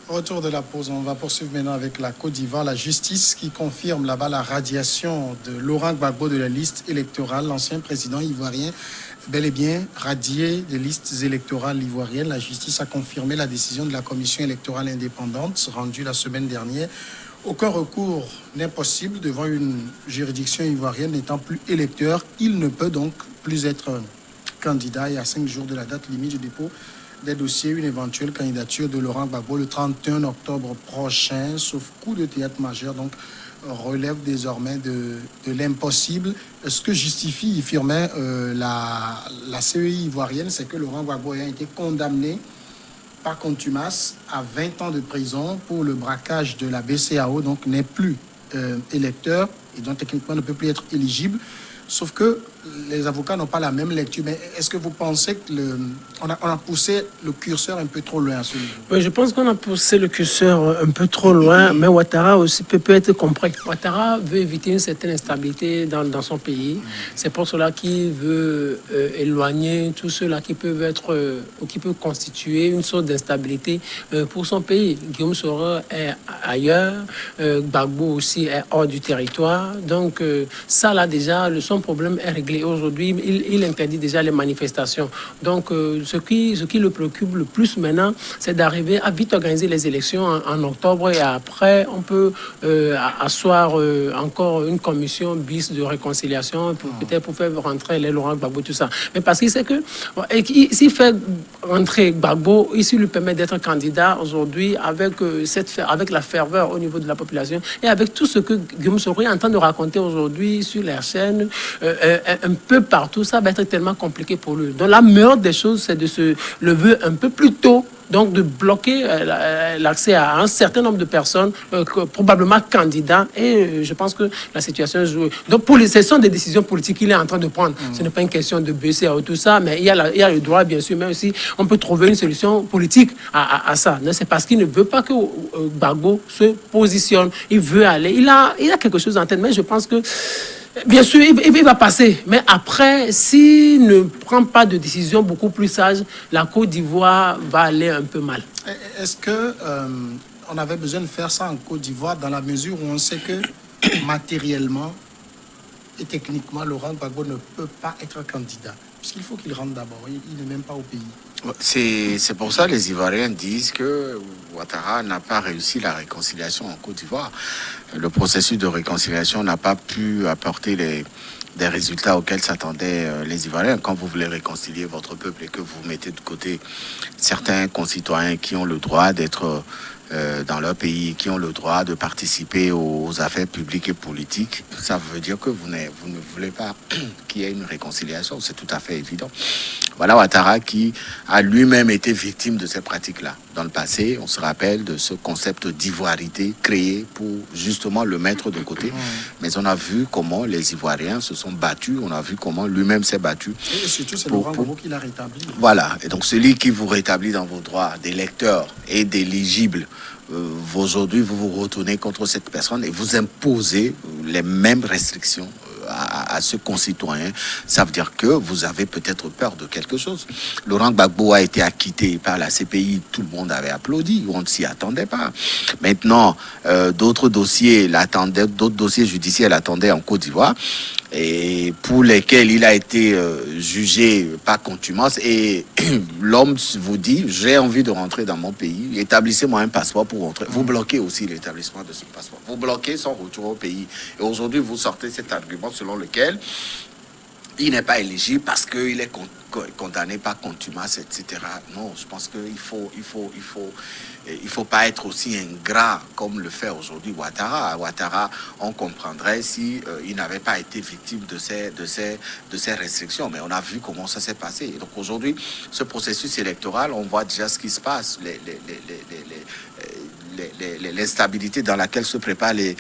Au retour de la pause, on va poursuivre maintenant avec la Côte d'Ivoire. La justice qui confirme là-bas la radiation de Laurent Gbagbo de la liste électorale, l'ancien président ivoirien, bel et bien radié des listes électorales ivoiriennes. La justice a confirmé la décision de la commission électorale indépendante rendue la semaine dernière. Aucun recours n'est possible devant une juridiction ivoirienne n'étant plus électeur. Il ne peut donc plus être candidat et à 5 jours de la date limite du dépôt des dossiers, une éventuelle candidature de Laurent Gbagbo le 31 octobre prochain, sauf coup de théâtre majeur, donc relève désormais de l'impossible. Ce que justifie firmait la CEI ivoirienne, c'est que Laurent Gbagbo a été condamné par contumace à 20 ans de prison pour le braquage de la BCAO, donc n'est plus électeur et donc techniquement ne peut plus être éligible. Sauf que les avocats n'ont pas la même lecture. Mais est-ce que vous pensez qu'on a poussé le curseur un peu trop loin à ce niveau? Oui, je pense qu'on a poussé le curseur un peu trop loin, mais Ouattara aussi peut être compris. Ouattara veut éviter une certaine instabilité dans son pays. C'est pour cela qu'il veut éloigner tous ceux-là qui peuvent être ou qui peuvent constituer une sorte d'instabilité pour son pays. Guillaume Soro est ailleurs, Gbagbo aussi est hors du territoire. Donc ça là déjà, son problème est réglé. Aujourd'hui, il interdit déjà les manifestations. Donc, ce qui le préoccupe le plus maintenant, c'est d'arriver à vite organiser les élections en octobre et après, on peut asseoir encore une commission bis de réconciliation, peut-être pour faire rentrer les Laurent Gbagbo, tout ça. Mais parce qu'il sait que s'il fait rentrer Gbagbo, il lui permet d'être candidat aujourd'hui avec la ferveur au niveau de la population et avec tout ce que Guillaume Soro est en train de raconter aujourd'hui sur les chaînes, un peu partout, ça va être tellement compliqué pour lui. Donc la meilleure des choses, c'est de se lever un peu plus tôt, donc de bloquer l'accès à un certain nombre de personnes, probablement candidats, et je pense que la situation est jouée. Donc ce sont des décisions politiques qu'il est en train de prendre. Ce n'est pas une question de baisser ou tout ça, mais il y a le droit, bien sûr, mais aussi on peut trouver une solution politique à ça. C'est parce qu'il ne veut pas que Gbagbo se positionne. Il veut aller. Il a quelque chose en tête, mais je pense que bien sûr, il va passer. Mais après, s'il ne prend pas de décision beaucoup plus sage, la Côte d'Ivoire va aller un peu mal. Est-ce que on avait besoin de faire ça en Côte d'Ivoire dans la mesure où on sait que matériellement et techniquement, Laurent Gbagbo ne peut pas être candidat? Puisqu'il faut qu'il rentre d'abord. Il n'est même pas au pays. C'est pour ça que les Ivoiriens disent que Ouattara n'a pas réussi la réconciliation en Côte d'Ivoire. Le processus de réconciliation n'a pas pu apporter des résultats auxquels s'attendaient les Ivoiriens. Quand vous voulez réconcilier votre peuple et que vous mettez de côté certains concitoyens qui ont le droit d'être dans leur pays, qui ont le droit de participer aux affaires publiques et politiques, ça veut dire que vous ne voulez pas qu'il y ait une réconciliation. C'est tout à fait évident. Voilà Ouattara qui a lui-même été victime de ces pratiques-là. Dans le passé, on se rappelle de ce concept d'ivoirité créé pour justement le mettre de côté. Mais on a vu comment les Ivoiriens se sont battus, on a vu comment lui-même s'est battu. Et surtout, c'est Laurent Gbagbo qui l'a rétabli. Voilà, et donc celui qui vous rétablit dans vos droits d'électeur et d'éligible, aujourd'hui vous vous retournez contre cette personne et vous imposez les mêmes restrictions à ce concitoyen. Ça veut dire que vous avez peut-être peur de quelque chose. Laurent Gbagbo a été acquitté par la CPI, tout le monde avait applaudi, on ne s'y attendait pas. Maintenant, d'autres dossiers judiciaires l'attendaient en Côte d'Ivoire, et pour lesquels il a été jugé par contumace, et l'homme vous dit j'ai envie de rentrer dans mon pays, établissez-moi un passeport pour rentrer. Vous bloquez aussi l'établissement de ce passeport, vous bloquez son retour au pays, et aujourd'hui vous sortez cet argument selon lequel il n'est pas éligible parce qu'il est condamné par contumace, etc. Non, je pense qu'il faut pas être aussi ingrat comme le fait aujourd'hui Ouattara. Ouattara, on comprendrait si il n'avait pas été victime de ces restrictions. Mais on a vu comment ça s'est passé. Et donc aujourd'hui, ce processus électoral, on voit déjà ce qui se passe, l'instabilité dans laquelle se préparent les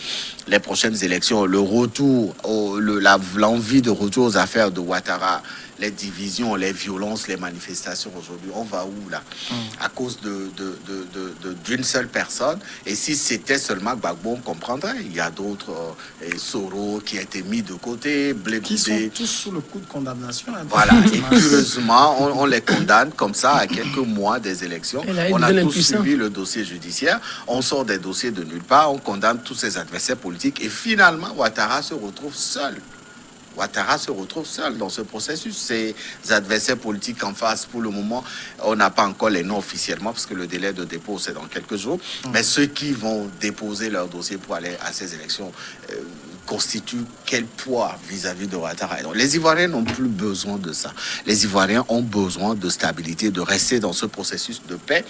prochaines élections, le retour, l'envie de retour aux affaires de Ouattara les divisions, les violences, les manifestations aujourd'hui, on va où là? À cause d'une seule personne. Et si c'était seulement Gbagbo, on comprendrait. Il y a d'autres, Soro qui a été mis de côté, Blé Qui sont Goudé. tous sous le coup de condamnation. Hein. Voilà, et curieusement, on les condamne comme ça à quelques mois des élections. On a tous suivi le dossier judiciaire, on sort des dossiers de nulle part, on condamne tous ses adversaires politiques et finalement, Ouattara se retrouve seul. Ouattara se retrouve seul dans ce processus. Ses adversaires politiques en face, pour le moment, on n'a pas encore les noms officiellement parce que le délai de dépôt, c'est dans quelques jours. Mais ceux qui vont déposer leur dossier pour aller à ces élections constituent quel poids vis-à-vis de Ouattara. Donc, les Ivoiriens n'ont plus besoin de ça. Les Ivoiriens ont besoin de stabilité, de rester dans ce processus de paix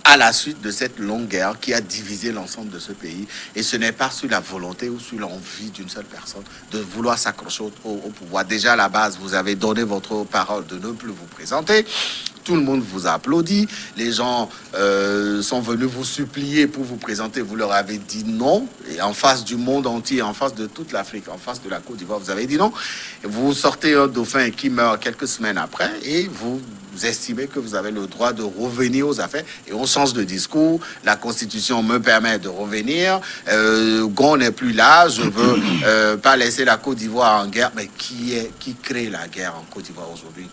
à la suite de cette longue guerre qui a divisé l'ensemble de ce pays. Et ce n'est pas sur la volonté ou sur l'envie d'une seule personne de vouloir s'accrocher au pouvoir. Déjà, à la base, vous avez donné votre parole de ne plus vous présenter. Tout le monde vous a applaudi. Les gens sont venus vous supplier pour vous présenter. Vous leur avez dit non. Et en face du monde entier, en face de toute l'Afrique, en face de la Côte d'Ivoire, vous avez dit non. Et vous sortez un dauphin qui meurt quelques semaines après et vous estimez que vous avez le droit de revenir aux affaires. Et on change de discours. La Constitution me permet de revenir. Gon n'est plus là. Je veux pas laisser la Côte d'Ivoire en guerre. Mais qui crée la guerre en Côte d'Ivoire aujourd'hui?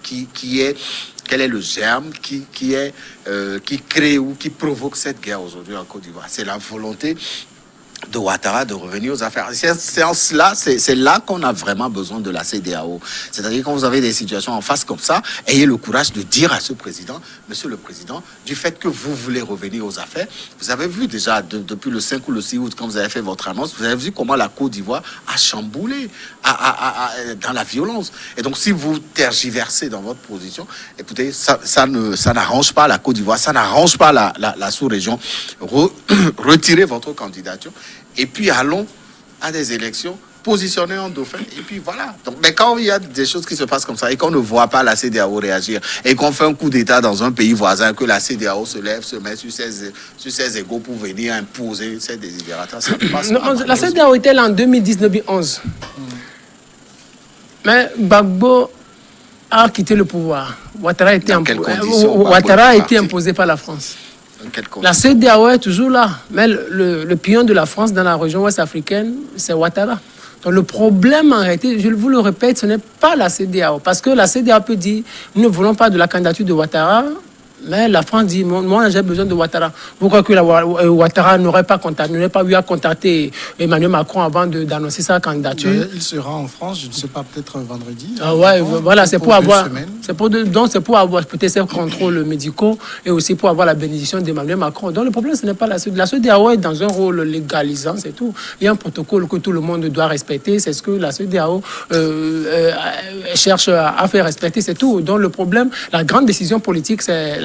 Quel est le germe qui crée ou qui provoque cette guerre aujourd'hui en Côte d'Ivoire? C'est la volonté de Ouattara de revenir aux affaires. C'est là qu'on a vraiment besoin de la CEDEAO. C'est-à-dire quand vous avez des situations en face comme ça, ayez le courage de dire à ce président, monsieur le président, du fait que vous voulez revenir aux affaires, vous avez vu déjà depuis le 5 ou le 6 août, quand vous avez fait votre annonce, vous avez vu comment la Côte d'Ivoire a chamboulé dans la violence. Et donc si vous tergiversez dans votre position, écoutez, ça n'arrange pas la Côte d'Ivoire, ça n'arrange pas la sous-région. Retirez votre candidature. Et puis allons à des élections, positionner un dauphin, et puis voilà. Donc, mais quand il y a des choses qui se passent comme ça, et qu'on ne voit pas la CEDEAO réagir, et qu'on fait un coup d'État dans un pays voisin, que la CEDEAO se lève, se met sur ses égaux pour venir imposer ses désidératas, ça passe pas. La CEDEAO était là en 2010-2011. Mais Gbagbo a quitté le pouvoir. Ouattara a été imposé par la France. La CEDEAO est toujours là, mais le pion de la France dans la région ouest africaine, c'est Ouattara. Donc le problème en réalité, je vous le répète, ce n'est pas la CEDEAO, parce que la CEDEAO peut dire, nous ne voulons pas de la candidature de Ouattara, mais la France dit, moi j'ai besoin de Ouattara. Pourquoi que Ouattara n'aurait pas eu à contacter Emmanuel Macron avant d'annoncer sa candidature? Il sera en France, je ne sais pas, peut-être vendredi. Ah ouais, voilà, c'est pour avoir peut-être ces contrôles médicaux et aussi pour avoir la bénédiction d'Emmanuel Macron. Donc le problème, ce n'est pas la CEDEAO est dans un rôle légalisant, c'est tout. Il y a un protocole que tout le monde doit respecter, c'est ce que la CEDEAO cherche à faire respecter, c'est tout. Donc le problème, la grande décision politique, c'est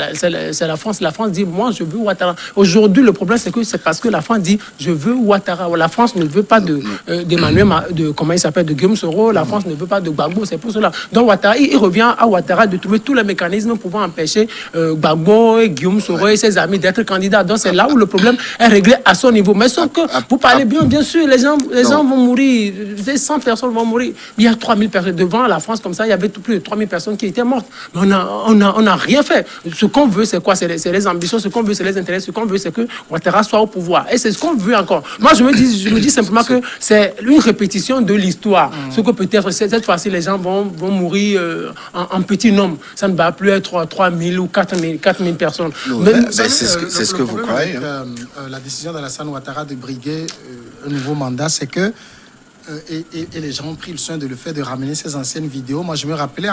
la France. La France dit, moi, je veux Ouattara. Aujourd'hui, le problème, c'est parce que la France dit, je veux Ouattara. La France ne veut pas d'Emmanuel, comment il s'appelle, de Guillaume Soro. La France ne veut pas de Gbagbo. C'est pour cela. Donc, Ouattara, il revient à Ouattara de trouver tous les mécanismes pouvant empêcher Gbagbo et Guillaume Soro et ses amis d'être candidats. Donc, c'est là où le problème est réglé à son niveau. Mais sauf que, vous parlez bien sûr, les gens vont mourir. 100 personnes vont mourir. Il y a 3000 personnes. Devant la France, comme ça, il y avait plus de 3000 personnes qui étaient mortes. Mais on n'a rien fait. Ce qu'on veut, c'est quoi? C'est les ambitions. Ce qu'on veut, c'est les intérêts. Ce qu'on veut, c'est que Ouattara soit au pouvoir. Et c'est ce qu'on veut encore. Moi, je me dis simplement que c'est une répétition de l'histoire. Ce que peut-être, cette fois-ci, les gens vont mourir en petit nombre. Ça ne va plus être 3000 ou 4000 personnes. C'est ce que vous croyez. La décision d'Alassane Ouattara de briguer un nouveau mandat, c'est que et les gens ont pris le soin de le faire, de ramener ces anciennes vidéos. Moi, je me rappelle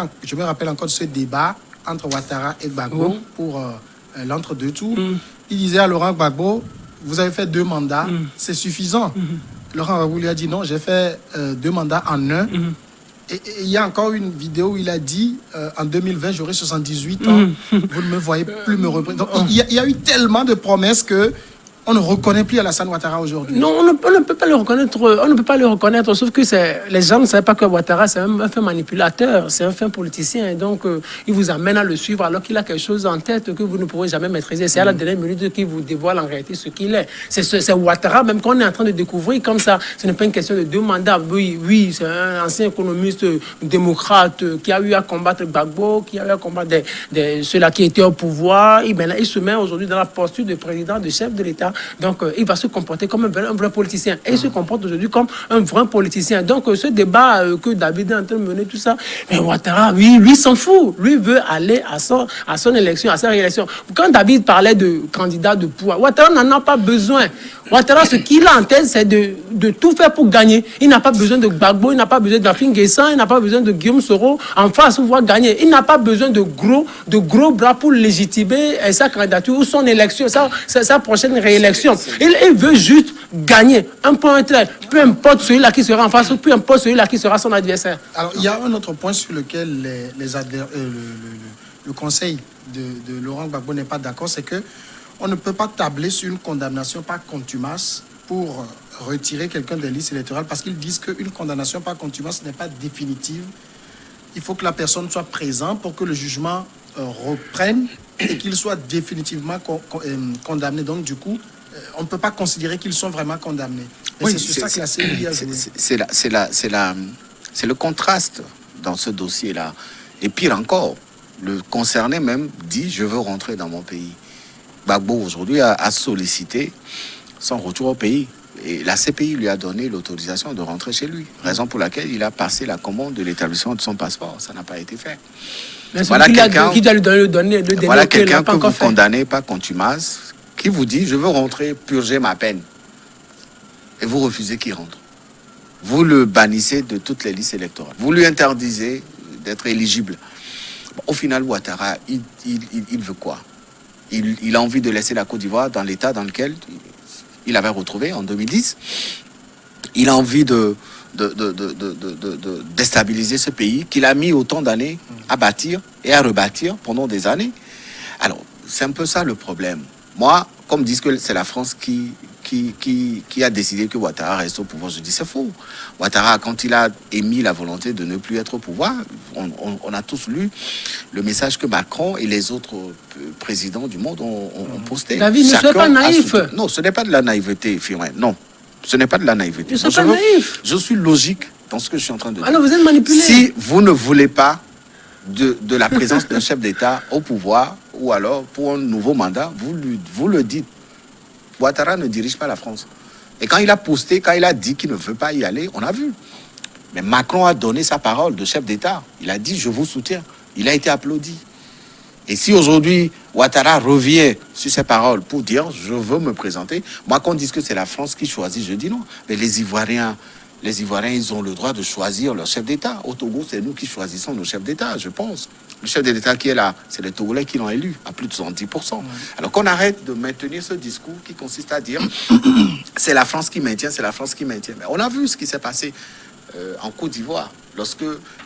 encore de ce débat entre Ouattara et Gbagbo pour l'entre-deux tours. Il disait à Laurent Gbagbo, vous avez fait 2 mandats, c'est suffisant. Laurent Gbagbo lui a dit non, j'ai fait 2 mandats en un. Et il y a encore une vidéo où il a dit en 2020, j'aurai 78 ans, vous ne me voyez plus me représenter. Donc, il y a eu tellement de promesses que On ne reconnaît plus Alassane Ouattara aujourd'hui. Non, on ne peut pas le reconnaître. On ne peut pas le reconnaître, sauf que les gens ne savent pas que Ouattara, c'est un fin manipulateur, c'est un fin politicien. Et donc, il vous amène à le suivre alors qu'il a quelque chose en tête que vous ne pourrez jamais maîtriser. C'est à la dernière minute qu'il vous dévoile en réalité ce qu'il est. C'est Ouattara, même qu'on est en train de découvrir comme ça. Ce n'est pas une question de 2 mandats. Oui, c'est un ancien économiste démocrate qui a eu à combattre Gbagbo, qui a eu à combattre ceux-là qui étaient au pouvoir. Et maintenant, il se met aujourd'hui dans la posture de président, de chef de l'État. Donc, il va se comporter comme un vrai politicien. Et il se comporte aujourd'hui comme un vrai politicien. Donc, ce débat que David est en train de mener, tout ça, mais Ouattara, lui s'en fout. Lui veut aller à son élection, à sa réélection. Quand David parlait de candidat de pouvoir, Ouattara n'en a pas besoin. Ouattara, ce qu'il a en tête, c'est de tout faire pour gagner. Il n'a pas besoin de Gbagbo, il n'a pas besoin d'Afin Guessan, il n'a pas besoin de Guillaume Soro en face pour pouvoir gagner. Il n'a pas besoin de gros bras pour légitimer sa candidature ou son élection, sa prochaine réélection. Il veut juste gagner un point trait, peu importe celui-là qui sera en face, peu importe celui-là qui sera son adversaire. Alors, il y a un autre point sur lequel le conseil de Laurent Gbagbo n'est pas d'accord, c'est que on ne peut pas tabler sur une condamnation par contumace pour retirer quelqu'un des listes électorales parce qu'ils disent qu'une condamnation par contumace n'est pas définitive. Il faut que la personne soit présente pour que le jugement reprenne et qu'il soit définitivement condamné. Donc, du coup, on ne peut pas considérer qu'ils sont vraiment condamnés. Et oui, c'est sur ça que la CEI a joué. C'est le contraste dans ce dossier-là. Et pire encore, le concerné même dit « je veux rentrer dans mon pays ». Gbagbo aujourd'hui a sollicité son retour au pays. Et la CPI lui a donné l'autorisation de rentrer chez lui. Raison pour laquelle il a passé la commande de l'établissement de son passeport. Ça n'a pas été fait. Voilà quelqu'un qui doit lui donner voilà quelqu'un que vous condamnez par contumace, qui vous dit « je veux rentrer, purger ma peine ». Et vous refusez qu'il rentre. Vous le bannissez de toutes les listes électorales. Vous lui interdisez d'être éligible. Bon, au final, Ouattara, il veut quoi? Il a envie de laisser la Côte d'Ivoire dans l'état dans lequel il avait retrouvé en 2010. Il a envie de déstabiliser ce pays qu'il a mis autant d'années à bâtir et à rebâtir pendant des années. Alors, c'est un peu ça le problème. Moi, comme disent que c'est la France qui a décidé que Ouattara reste au pouvoir, je dis c'est faux. Ouattara, quand il a émis la volonté de ne plus être au pouvoir, on a tous lu le message que Macron et les autres présidents du monde ont posté. David, ne sois pas naïf. Non, ce n'est pas de la naïveté, Firmin. Non, ce n'est pas de la naïveté. Je suis logique dans ce que je suis en train de dire. Alors vous êtes manipulé. Si vous ne voulez pas de la présence d'un chef d'État au pouvoir, ou alors pour un nouveau mandat, vous le dites. Ouattara ne dirige pas la France. Et quand il a posté, quand il a dit qu'il ne veut pas y aller, on a vu. Mais Macron a donné sa parole de chef d'État. Il a dit « je vous soutiens ». Il a été applaudi. Et si aujourd'hui, Ouattara revient sur ses paroles pour dire « je veux me présenter », moi, qu'on dise que c'est la France qui choisit, je dis non. Mais les Ivoiriens, ils ont le droit de choisir leur chef d'État. Au Togo, c'est nous qui choisissons nos chefs d'État, je pense. Le chef d'État qui est là, c'est les Togolais qui l'ont élu, à plus de 70%. Alors qu'on arrête de maintenir ce discours qui consiste à dire c'est la France qui maintient, c'est la France qui maintient. Mais on a vu ce qui s'est passé en Côte d'Ivoire lorsque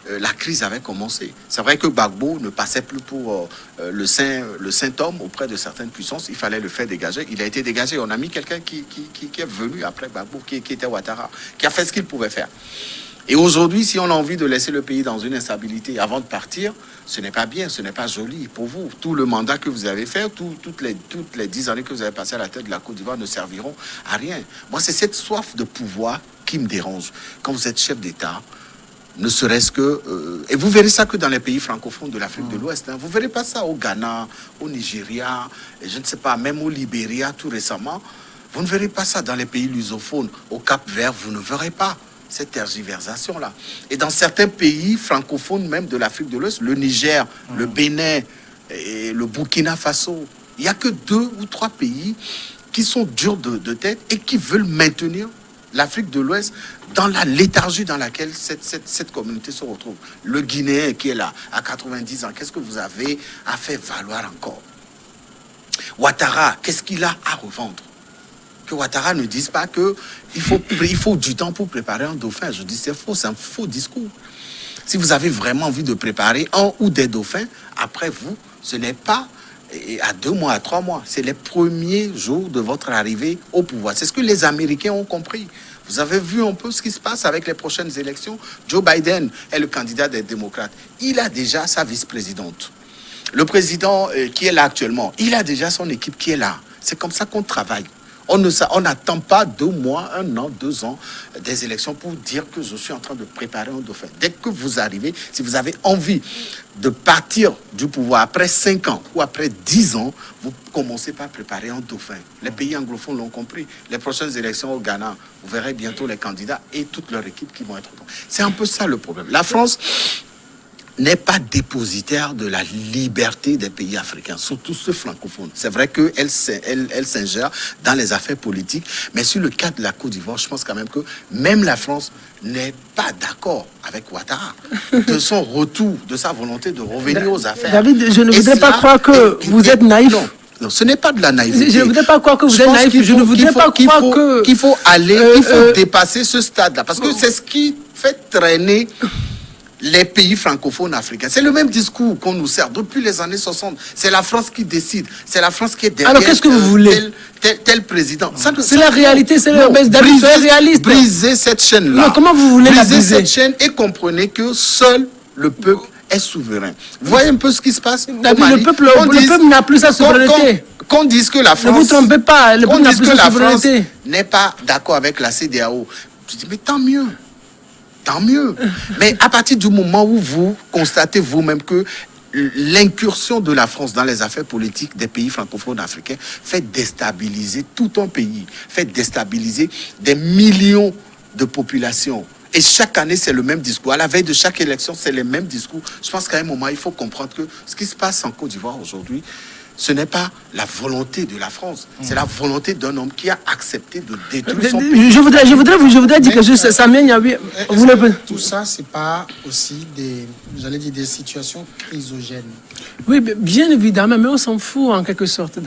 la crise avait commencé. C'est vrai que Gbagbo ne passait plus pour le saint homme auprès de certaines puissances. Il fallait le faire dégager. Il a été dégagé. On a mis quelqu'un qui est venu après Gbagbo, qui était Ouattara, qui a fait ce qu'il pouvait faire. Et aujourd'hui, si on a envie de laisser le pays dans une instabilité avant de partir, ce n'est pas bien, ce n'est pas joli pour vous. Tout le mandat que vous avez fait, toutes les 10 années que vous avez passé à la tête de la Côte d'Ivoire ne serviront à rien. Moi, c'est cette soif de pouvoir qui me dérange. Quand vous êtes chef d'État, ne serait-ce que... et vous verrez ça que dans les pays francophones de l'Afrique de l'Ouest. Hein. Vous ne verrez pas ça au Ghana, au Nigeria, et je ne sais pas, même au Libéria tout récemment. Vous ne verrez pas ça dans les pays lusophones. Au Cap-Vert, vous ne verrez pas cette tergiversation-là. Et dans certains pays francophones, même de l'Afrique de l'Ouest, le Niger, le Bénin et le Burkina Faso, il n'y a que 2 ou 3 pays qui sont durs de tête et qui veulent maintenir l'Afrique de l'Ouest dans la léthargie dans laquelle cette communauté se retrouve. Le Guinéen qui est là, à 90 ans, qu'est-ce que vous avez à faire valoir encore? Ouattara, qu'est-ce qu'il a à revendre? Que Ouattara ne dise pas qu'il faut du temps pour préparer un dauphin. Je dis c'est faux, c'est un faux discours. Si vous avez vraiment envie de préparer un ou des dauphins, après vous, ce n'est pas et à 2 mois, à 3 mois. C'est les premiers jours de votre arrivée au pouvoir. C'est ce que les Américains ont compris. Vous avez vu un peu ce qui se passe avec les prochaines élections. Joe Biden est le candidat des démocrates. Il a déjà sa vice-présidente. Le président qui est là actuellement, il a déjà son équipe qui est là. C'est comme ça qu'on travaille. On n'attend pas 2 mois, 1 an, 2 ans des élections pour dire que je suis en train de préparer un dauphin. Dès que vous arrivez, si vous avez envie de partir du pouvoir après 5 ans ou après 10 ans, vous commencez par préparer un dauphin. Les pays anglophones l'ont compris. Les prochaines élections au Ghana, vous verrez bientôt les candidats et toute leur équipe qui vont être là. C'est un peu ça le problème. La France n'est pas dépositaire de la liberté des pays africains, surtout ceux francophones. C'est vrai qu'elle s'ingère dans les affaires politiques, mais sur le cas de la Côte d'Ivoire, je pense quand même que même la France n'est pas d'accord avec Ouattara de son retour, de sa volonté de revenir aux affaires. David, je ne voudrais pas croire que vous êtes naïf. Non, ce n'est pas de la naïveté. Je ne voudrais pas croire que vous êtes naïf. Je ne voudrais pas croire que... qu'il faut aller, il faut dépasser ce stade-là, parce que c'est ce qui fait traîner les pays francophones africains. C'est le même discours qu'on nous sert depuis les années 60. C'est la France qui décide. C'est la France qui est derrière. Alors qu'est-ce que vous voulez? Tel président. C'est la réalité, c'est le David, soyez réaliste. Briser cette chaîne-là. Non, comment vous voulez la briser cette chaîne et comprenez que seul le peuple est souverain. Vous voyez un peu ce qui se passe David, le peuple n'a plus sa souveraineté. Qu'on dise que la France... Ne vous trompez pas, le peuple n'a plus sa souveraineté. N'est pas d'accord avec la CEDEAO. Je dis, mais tant mieux. Tant mieux. Mais à partir du moment où vous constatez vous-même que l'incursion de la France dans les affaires politiques des pays francophones africains fait déstabiliser tout un pays, fait déstabiliser des millions de populations. Et chaque année, c'est le même discours. À la veille de chaque élection, c'est le même discours. Je pense qu'à un moment, il faut comprendre que ce qui se passe en Côte d'Ivoire aujourd'hui, ce n'est pas la volonté de la France, c'est la volonté d'un homme qui a accepté de détruire son pays. Je voudrais dire que Samuel Niabi... Tout ça, c'est pas aussi des situations chrysogènes. Oui, bien évidemment, mais on s'en fout en quelque sorte,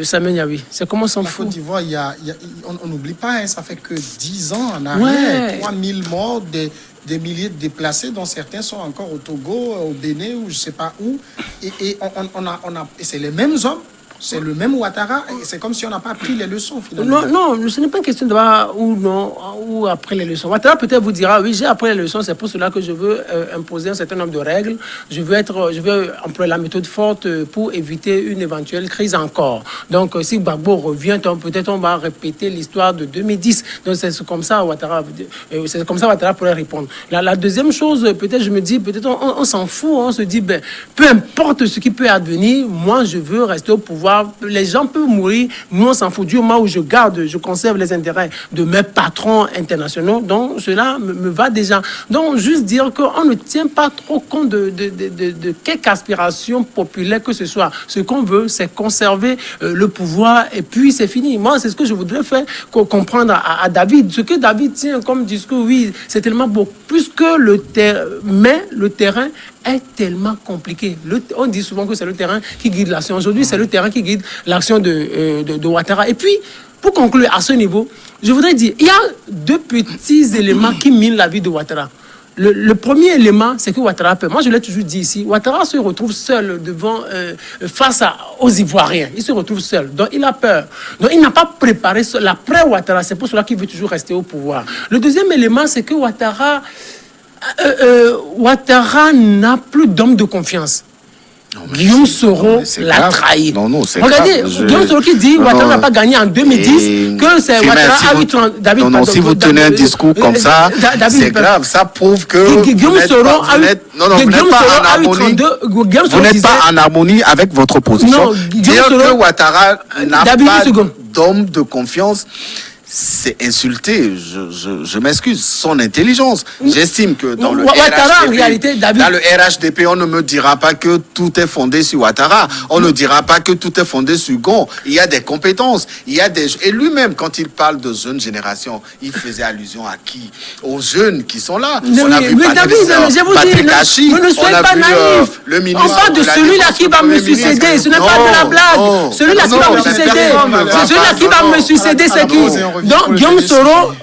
Samuel Niabi. C'est comment on s'en fout. La Côte d'Ivoire, on n'oublie pas, hein, ça fait que 10 ans en arrière, 3000 morts, des milliers de déplacés, dont certains sont encore au Togo, au Bénin, ou je ne sais pas où. Et c'est les mêmes hommes, c'est le même Ouattara, et c'est comme si on n'a pas appris les leçons, finalement. Non, ce n'est pas une question de voir ou après les leçons. Ouattara peut-être vous dira, oui, j'ai appris les leçons, c'est pour cela que je veux imposer un certain nombre de règles. Je veux employer la méthode forte pour éviter une éventuelle crise encore. Donc, si Gbagbo revient, peut-être on va répéter l'histoire de 2010. Donc, c'est comme ça Ouattara pourrait répondre. La deuxième chose, peut-être je me dis, peut-être on s'en fout, on se dit, peu importe ce qui peut advenir, moi je veux rester au pouvoir. Les gens peuvent mourir, nous on s'en fout. Du moment où je conserve les intérêts de mes patrons internationaux, donc cela me va déjà. Donc juste dire qu'on ne tient pas trop compte de quelque aspiration populaire que ce soit. Ce qu'on veut, c'est conserver le pouvoir et puis c'est fini. Moi, c'est ce que je voudrais faire comprendre à David. Ce que David tient comme discours, oui, c'est tellement beau. Plus que le terrain, mais le terrain est tellement compliqué. On dit souvent que c'est le terrain qui guide l'action. Aujourd'hui, c'est le terrain qui guide l'action de Ouattara. Et puis, pour conclure à ce niveau, je voudrais dire, il y a 2 petits éléments qui minent la vie de Ouattara. Le premier élément, c'est que Ouattara a peur. Moi, je l'ai toujours dit ici, Ouattara se retrouve seul face aux Ivoiriens. Il se retrouve seul. Donc, il a peur. Donc, il n'a pas préparé l'après-Ouattara. C'est pour cela qu'il veut toujours rester au pouvoir. Le deuxième élément, c'est que Ouattara n'a plus d'homme de confiance. Guillaume Soro l'a trahi. Regardez, Guillaume Soro qui dit Ouattara n'a pas gagné en 2010, que c'est Ouattara a eu 30... David, non, si vous tenez un discours comme ça, c'est grave. Ça prouve que Guillaume Soro a eu... vous n'êtes pas en harmonie avec votre position. Dire que Ouattara n'a pas d'homme de confiance, c'est insulter, je m'excuse, son intelligence. J'estime que dans le RHDP, on ne me dira pas que tout est fondé sur Ouattara. On ne dira pas que tout est fondé sur Gon. Il y a des compétences. Et lui-même, quand il parle de jeunes générations, il faisait allusion à qui? Aux jeunes qui sont là. On a vu Patrick Hachi, ne soyez pas naïf. Le ministre. On parle de celui-là qui va me succéder. Ce n'est pas de la blague. Celui-là qui va me succéder. Celui-là qui va me succéder, c'est qui? Donc, Guillaume Soro